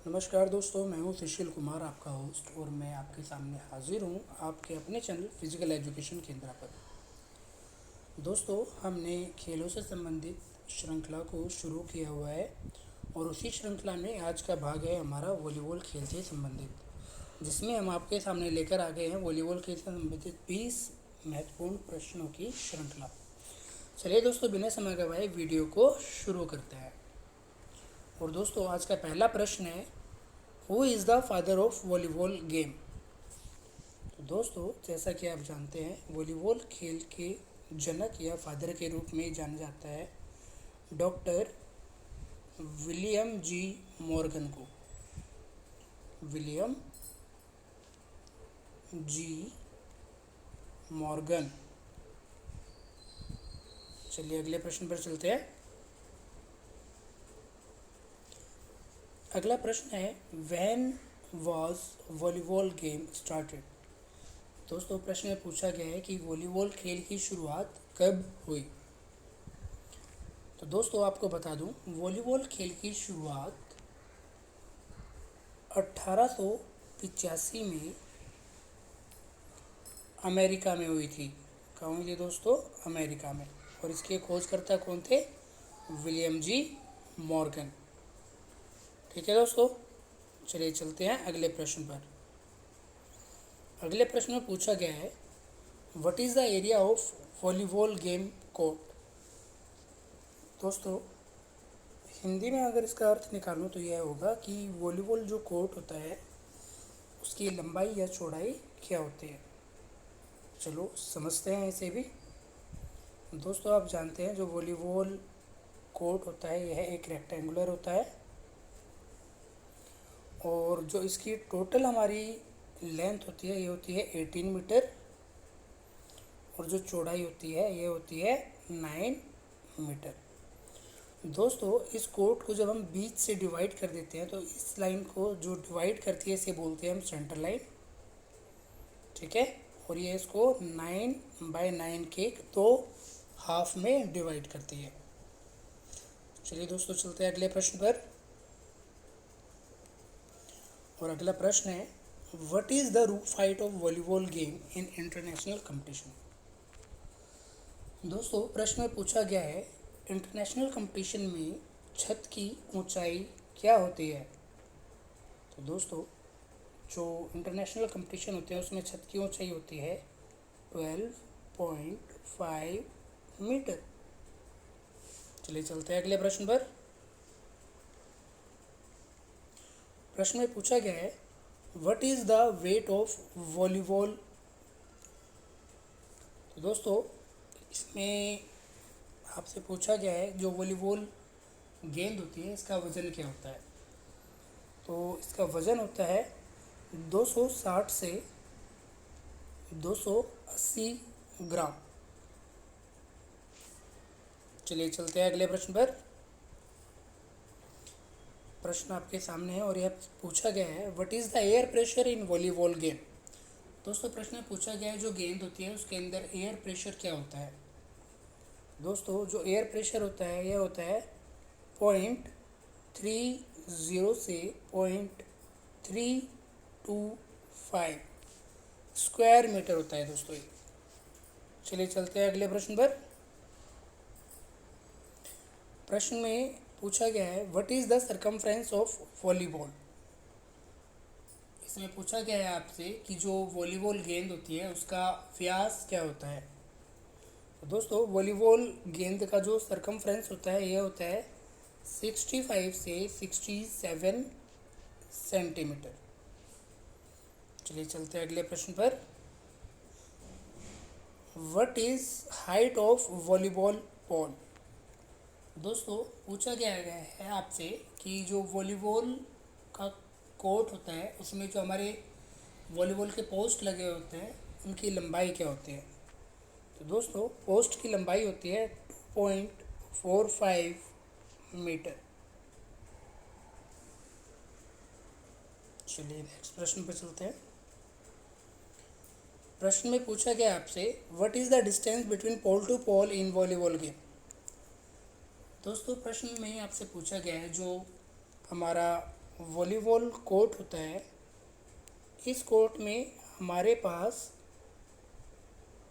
नमस्कार दोस्तों, मैं हूं सुशील कुमार, आपका होस्ट, और मैं आपके सामने हाजिर हूं आपके अपने चैनल फिजिकल एजुकेशन केंद्र पर। दोस्तों, हमने खेलों से संबंधित श्रृंखला को शुरू किया हुआ है और उसी श्रृंखला में आज का भाग है हमारा वॉलीबॉल खेल से संबंधित, जिसमें हम आपके सामने लेकर आ गए हैं वॉलीबॉल खेल से संबंधित 20 महत्वपूर्ण प्रश्नों की श्रृंखला। चलिए दोस्तों, बिना समय गवाए वीडियो को शुरू करते हैं। और दोस्तों, आज का पहला प्रश्न है, who is the father of volleyball game. तो दोस्तों, जैसा कि आप जानते हैं, वॉलीबॉल खेल के जनक या फादर के रूप में जाना जाता है डॉक्टर विलियम जी मॉर्गन को। विलियम जी मॉर्गन। चलिए अगले प्रश्न पर चलते हैं। अगला प्रश्न है, when was volleyball game started. दोस्तों, प्रश्न में पूछा गया है कि वॉलीबॉल खेल की शुरुआत कब हुई। तो दोस्तों, आपको बता दूं, वॉलीबॉल खेल की शुरुआत 1885 में अमेरिका में हुई थी। कहाँ हुई थी दोस्तों? अमेरिका में। और इसके खोजकर्ता कौन थे? विलियम जी मॉर्गन। ठीक है दोस्तों, चलिए चलते हैं अगले प्रश्न पर। अगले प्रश्न में पूछा गया है, what is the area of volleyball game court. दोस्तों, हिंदी में अगर इसका अर्थ निकालूं तो यह होगा कि वॉलीबॉल जो कोर्ट होता है उसकी लंबाई या चौड़ाई क्या होती है। चलो समझते हैं इसे भी। दोस्तों, आप जानते हैं जो वॉलीबॉल कोर्ट होता है यह एक रेक्टेंगुलर होता है और जो इसकी टोटल हमारी लेंथ होती है ये होती है 18 मीटर और जो चौड़ाई होती है ये होती है 9 मीटर। दोस्तों, इस कोर्ट को जब हम बीच से डिवाइड कर देते हैं तो इस लाइन को जो डिवाइड करती है इसे बोलते हैं हम सेंटर लाइन। ठीक है, और ये इसको 9 बाय 9 के 2 हाफ में डिवाइड करती है। चलिए दोस्तों, चलते हैं अगले प्रश्न पर। और अगला प्रश्न है, what is the roof height of volleyball game in international competition. दोस्तों, प्रश्न में पूछा गया है, इंटरनेशनल कंपटीशन में छत की ऊंचाई क्या होती है। तो दोस्तों, जो इंटरनेशनल कंपटीशन होते हैं उसमें छत की ऊंचाई होती है 12.5 मीटर। चलिए चलते हैं अगले प्रश्न पर। प्रश्न में पूछा गया है, what is the weight of volleyball. तो दोस्तों, इसमें आपसे पूछा गया है जो वॉलीबॉल गेंद होती है इसका वज़न क्या होता है। तो इसका वज़न होता है 260 से 280 ग्राम। चलिए चलते हैं अगले प्रश्न पर। प्रश्न आपके सामने है और यह पूछा गया है, what is the air pressure in volleyball game. दोस्तों, प्रश्न में पूछा गया है जो गेंद होती है उसके अंदर एयर प्रेशर क्या होता है। दोस्तों, जो एयर प्रेशर होता है यह होता है 0.30 से 0.325 स्क्वायर मीटर होता है दोस्तों ये। चलिए चलते हैं अगले प्रश्न पर। प्रश्न में पूछा गया है, what is the circumference of volleyball. इसमें पूछा गया है आपसे कि जो वॉलीबॉल गेंद होती है उसका व्यास क्या होता है। तो दोस्तों, वॉलीबॉल गेंद का जो सरकमफ्रेंस होता है यह होता है 65 से 67 सेंटीमीटर। चलिए चलते हैं अगले प्रश्न पर। What is height of volleyball Paul. दोस्तों, पूछा गया है आपसे कि जो वॉलीबॉल का कोर्ट होता है उसमें जो हमारे वॉलीबॉल के पोस्ट लगे होते हैं उनकी लंबाई क्या होती है। तो दोस्तों, पोस्ट की लंबाई होती है 2.45 मीटर। चलिए नेक्स्ट प्रश्न पर चलते हैं। प्रश्न में पूछा गया आपसे, what is the distance between pole to pole in volleyball game. दोस्तों, प्रश्न में आपसे पूछा गया है जो हमारा वॉलीबॉल कोर्ट होता है, इस कोर्ट में हमारे पास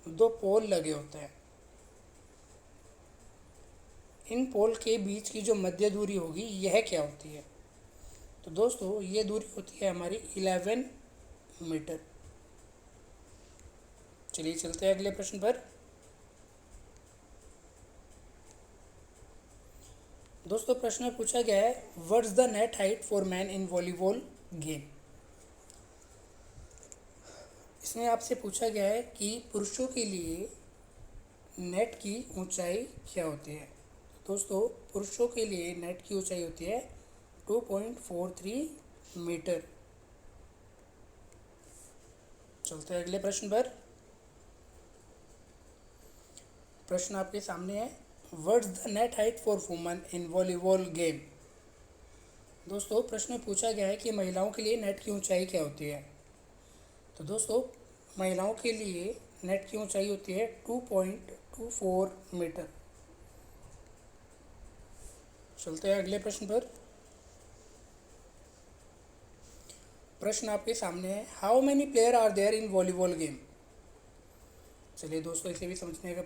दो पोल लगे होते हैं। इन पोल के बीच की जो मध्य दूरी होगी यह क्या होती है? तो दोस्तों ये दूरी होती है हमारी 11 मीटर। चलिए चलते हैं अगले प्रश्न पर। दोस्तों प्रश्न में पूछा गया है what's the net height for man in volleyball game. इसमें आपसे पूछा गया है कि पुरुषों के लिए नेट की ऊंचाई क्या होती है। दोस्तों पुरुषों के लिए नेट की ऊंचाई होती है 2.43 मीटर। चलते हैं अगले प्रश्न पर। प्रश्न आपके सामने है what's the net height for women in volleyball game. दोस्तों प्रश्न में पूछा गया है कि महिलाओं के लिए नेट की ऊंचाई क्या होती है। तो दोस्तों महिलाओं के लिए नेट की ऊंचाई होती है 2.24 मीटर। चलते हैं अगले प्रश्न पर। प्रश्न आपके सामने है how many player are there in volleyball game. चलिए दोस्तों इसे भी समझने का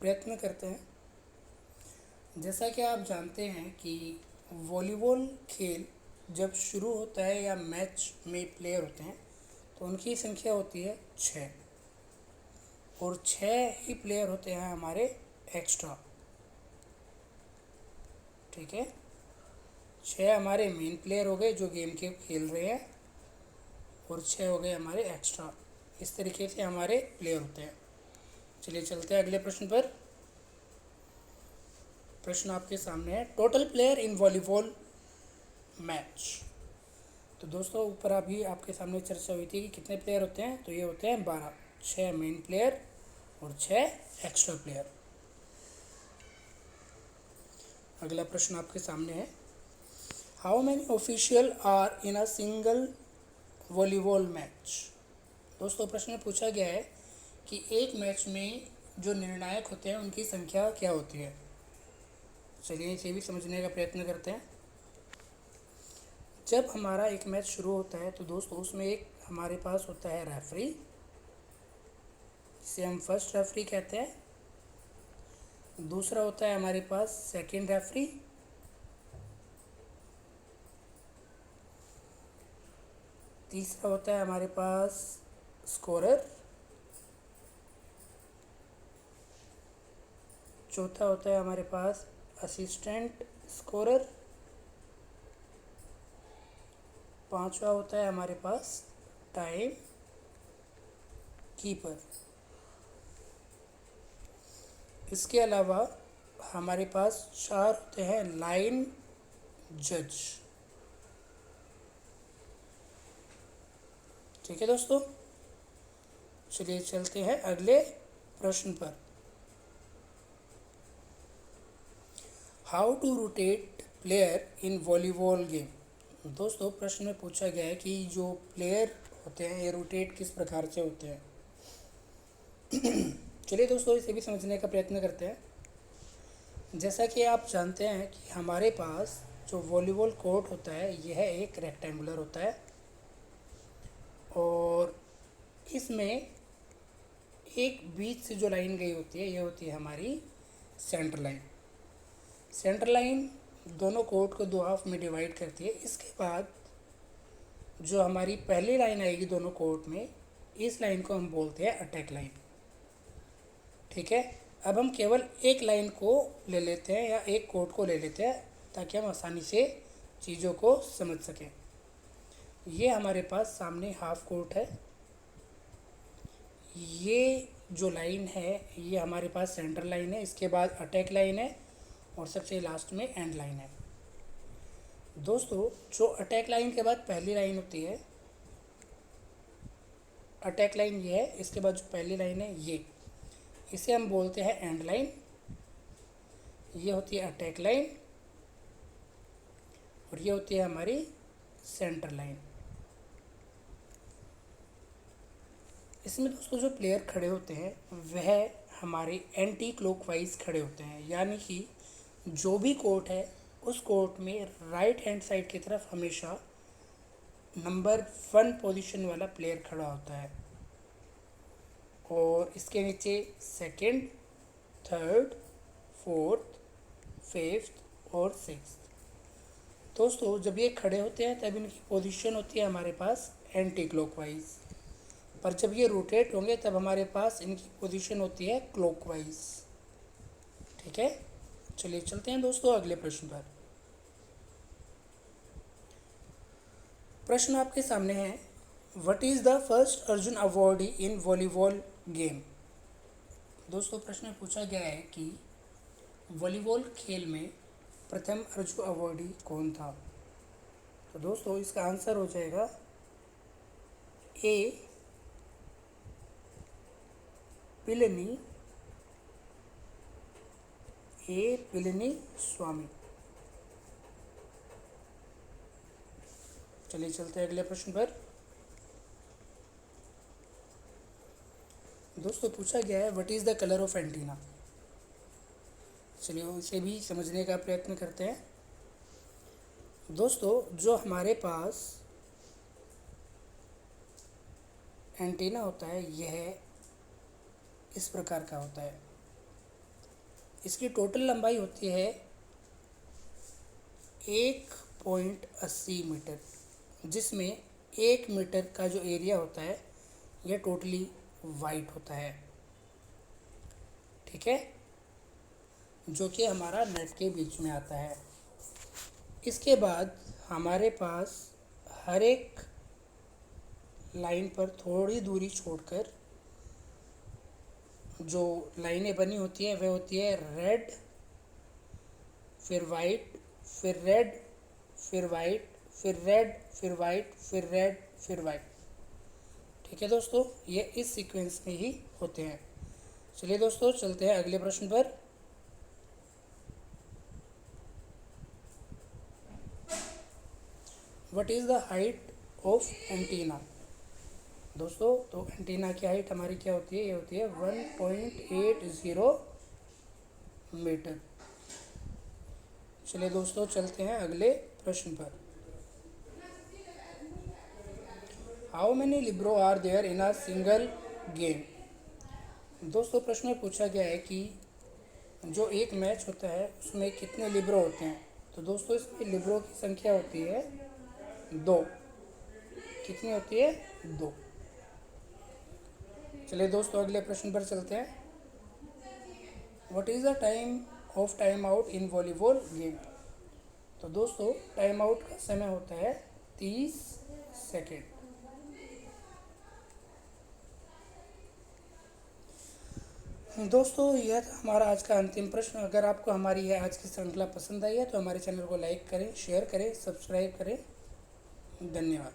प्रयत्न करते हैं। जैसा कि आप जानते हैं कि वॉलीबॉल खेल जब शुरू होता है या मैच में प्लेयर होते हैं तो उनकी संख्या होती है 6, और 6 ही प्लेयर होते हैं हमारे एक्स्ट्रा। ठीक है, 6 हमारे मेन प्लेयर हो गए जो गेम के खेल रहे हैं, और 6 हो गए हमारे एक्स्ट्रा। इस तरीके से हमारे प्लेयर होते हैं। चलिए चलते हैं अगले प्रश्न पर। प्रश्न आपके सामने है total player in volleyball match. तो दोस्तों ऊपर अभी आपके सामने चर्चा हुई थी कि कितने प्लेयर होते हैं, तो ये होते हैं 12, 6 मेन प्लेयर और 6 एक्स्ट्रा प्लेयर। अगला प्रश्न आपके सामने है how many official are in a single volleyball match. दोस्तों प्रश्न में पूछा गया है कि एक मैच में जो निर्णायक होते हैं उनकी संख्या क्या होती है। चलिए इसे भी समझने का प्रयत्न करते हैं। जब हमारा एक मैच शुरू होता है तो दोस्तों उसमें एक हमारे पास होता है रेफरी, जिसे हम फर्स्ट रेफरी कहते हैं। दूसरा होता है हमारे पास सेकंड रेफरी, तीसरा होता है हमारे पास स्कोरर, चौथा होता है हमारे पास असिस्टेंट स्कोरर, पांचवा होता है हमारे पास टाइम कीपर। इसके अलावा हमारे पास 4 होते हैं लाइन जज। ठीक है दोस्तों, चलिए चलते हैं अगले प्रश्न पर। How to rotate player in volleyball game. दोस्तों प्रश्न में पूछा गया है कि जो प्लेयर होते हैं ये रोटेट किस प्रकार से होते हैं। चलिए दोस्तों इसे भी समझने का प्रयत्न करते हैं। जैसा कि आप जानते हैं कि हमारे पास जो वॉलीबॉल कोर्ट होता है यह एक रेक्टेंगुलर होता है, और इसमें एक बीच से जो लाइन गई होती है यह होती है हमारी सेंटर लाइन। सेंटर लाइन दोनों कोर्ट को 2 हाफ में डिवाइड करती है। इसके बाद जो हमारी पहली लाइन आएगी दोनों कोर्ट में, इस लाइन को हम बोलते हैं अटैक लाइन। ठीक है, अब हम केवल एक लाइन को ले लेते हैं या एक कोर्ट को ले लेते हैं ताकि हम आसानी से चीज़ों को समझ सकें। ये हमारे पास सामने हाफ कोर्ट है, ये जो लाइन है ये हमारे पास सेंटर लाइन है, इसके बाद अटैक लाइन है, और सबसे लास्ट में एंड लाइन है। दोस्तों जो अटैक लाइन के बाद पहली लाइन होती है, अटैक लाइन ये है, इसके बाद जो पहली लाइन है ये, इसे हम बोलते हैं एंड लाइन। ये होती है अटैक लाइन, और ये होती है हमारी सेंटर लाइन। इसमें दोस्तों जो प्लेयर खड़े होते हैं वह हमारे एंटी क्लॉकवाइज खड़े होते हैं, यानी कि जो भी कोर्ट है उस कोर्ट में राइट हैंड साइड की तरफ हमेशा नंबर 1 पोजीशन वाला प्लेयर खड़ा होता है और इसके नीचे सेकंड, थर्ड, फोर्थ, फिफ्थ और सिक्स्थ। दोस्तों जब ये खड़े होते हैं तब इनकी पोजीशन होती है हमारे पास एंटी क्लॉकवाइज, पर जब ये रोटेट होंगे तब हमारे पास इनकी पोजीशन होती है क्लॉकवाइज। ठीक है, चलिए चलते हैं दोस्तों अगले प्रश्न पर। प्रश्न आपके सामने है, what is the first Arjun awardee in volleyball game. दोस्तों प्रश्न में पूछा गया है कि वॉलीबॉल खेल में प्रथम अर्जुन अवार्डी कौन था। तो दोस्तों इसका आंसर हो जाएगा ए पिलनी स्वामी। चलिए चलते हैं अगले प्रश्न पर। दोस्तों पूछा गया है, what is the colour of antenna. चलिए इसे भी समझने का प्रयत्न करते हैं। दोस्तों जो हमारे पास एंटीना होता है यह इस प्रकार का होता है। इसकी टोटल लंबाई होती है 1.80 मीटर, जिसमें 1 मीटर का जो एरिया होता है यह टोटली वाइट होता है। ठीक है, जो कि हमारा नेट के बीच में आता है। इसके बाद हमारे पास हर एक लाइन पर थोड़ी दूरी छोड़कर जो लाइनें बनी होती है वह होती है रेड, फिर वाइट, फिर रेड, फिर वाइट, फिर रेड, फिर वाइट, फिर रेड, फिर वाइट। ठीक है दोस्तों, ये इस सीक्वेंस में ही होते हैं। चलिए दोस्तों चलते हैं अगले प्रश्न पर। What is the height of antenna. दोस्तों तो एंटीना की हाइट हमारी क्या होती है, ये होती है 1.80 मीटर। चलिए दोस्तों चलते हैं अगले प्रश्न पर। How many libero are there in a single game. दोस्तों प्रश्न में पूछा गया है कि जो एक मैच होता है उसमें कितने लिब्रो होते हैं। तो दोस्तों इसमें लिब्रो की संख्या होती है 2। कितनी होती है, 2। चलिए दोस्तों अगले प्रश्न पर चलते हैं। What is the time of time out in volleyball game. तो दोस्तों टाइम आउट का समय होता है 30 सेकेंड। दोस्तों यह था हमारा आज का अंतिम प्रश्न। अगर आपको हमारी यह आज की श्रृंखला पसंद आई है तो हमारे चैनल को लाइक करें, शेयर करें, सब्सक्राइब करें। धन्यवाद।